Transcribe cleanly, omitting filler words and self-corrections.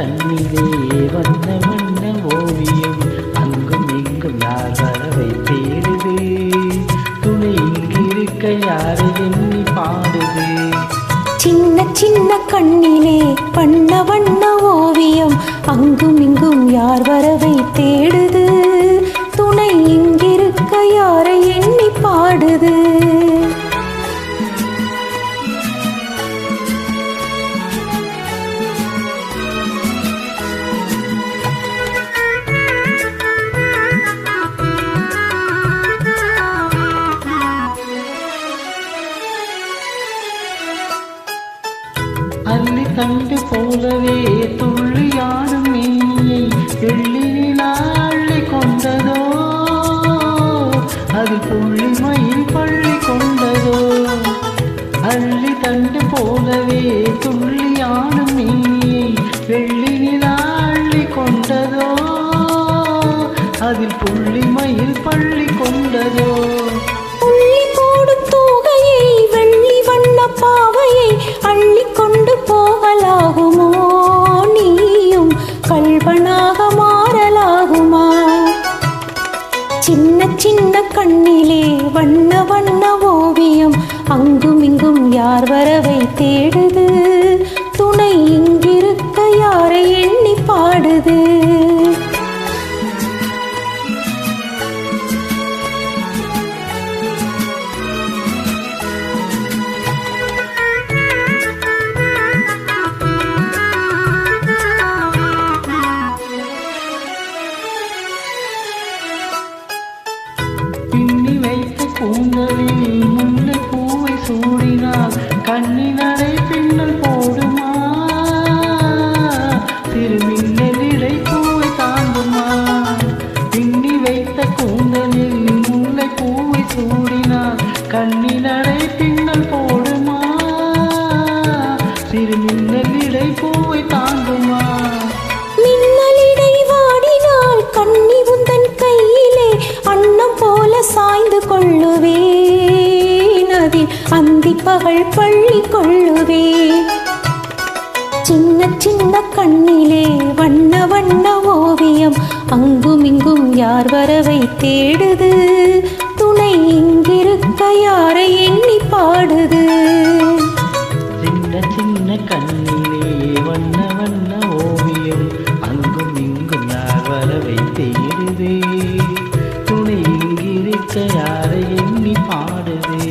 கண்ணிலே வண்ண வண்ண ஓவியம் அங்கும் இங்கும் யார் வரவை தேடுது துணை இங்கிருக்க யாரை எண்ணி பாடுது சின்ன சின்ன கண்ணிலே வண்ண வண்ண ஓவியம் அங்கும் இங்கும் யார் வரவை தேடுது துணை இங்கிருக்க யாரை எண்ணி பாடுது அள்ளி தண்டு போலவே துள்ளியாடும் மீனியை வெள்ளியில் அள்ளி கொண்டதோ அது புள்ளி மயில் பள்ளி கொண்டதோ அள்ளி தண்டு போலவே துள்ளியாடும் மீனியை வெள்ளியில் அள்ளி கொண்டதோ அதில் புள்ளி மயில் பள்ளி கொண்டதோ புள்ளி போடும் தோகையை வெள்ளி வண்ண பாவையை அள்ளி கொண்டு போகலாகுமோ நீயும் கல்வனாக மாறலாகுமா சின்ன சின்ன கண்ணிலே வண்ண வண்ண ஓவியம் அங்கும் இங்கும் யார் வரவை தேடுது துணை இங்கிருக்க யாரை எண்ணி பாடுது பின்னி வைத்த கூந்தலில் முல்லை பூவை சூடினால் கண்ணினரை பின்னல் போடுமா திருமின்னலிடை பூவை தாண்டுமா பின்னி வைத்த கூந்தலில் முல்லை பூவை சூடினால் கண்ணினரை பின்னல் போடுமா திருமின்னலிடை பூவை தாண்டுமா மின்னலிடை வாடினால் கண்ணி உந்தன் கையிலே அன்னம் போல சாய்ந்து கொள்ளுவேன் அதில் அந்தி பகல் பள்ளி கொள்ளுவேன் சின்ன சின்ன கண்ணிலே வண்ண வண்ண ஓவியம் அங்கும் இங்கும் யார் வரவை தேடுது துணை இங்கிருக்க யாரை எண்ணி பாடுது சின்ன சின்ன கண்ணிலே வண்ண வண்ண ஓவியம் அங்கும் இங்கும் யார் வரவை தேடுதே துணை இங்கிருக்க யாரை எண்ணி பாடுதே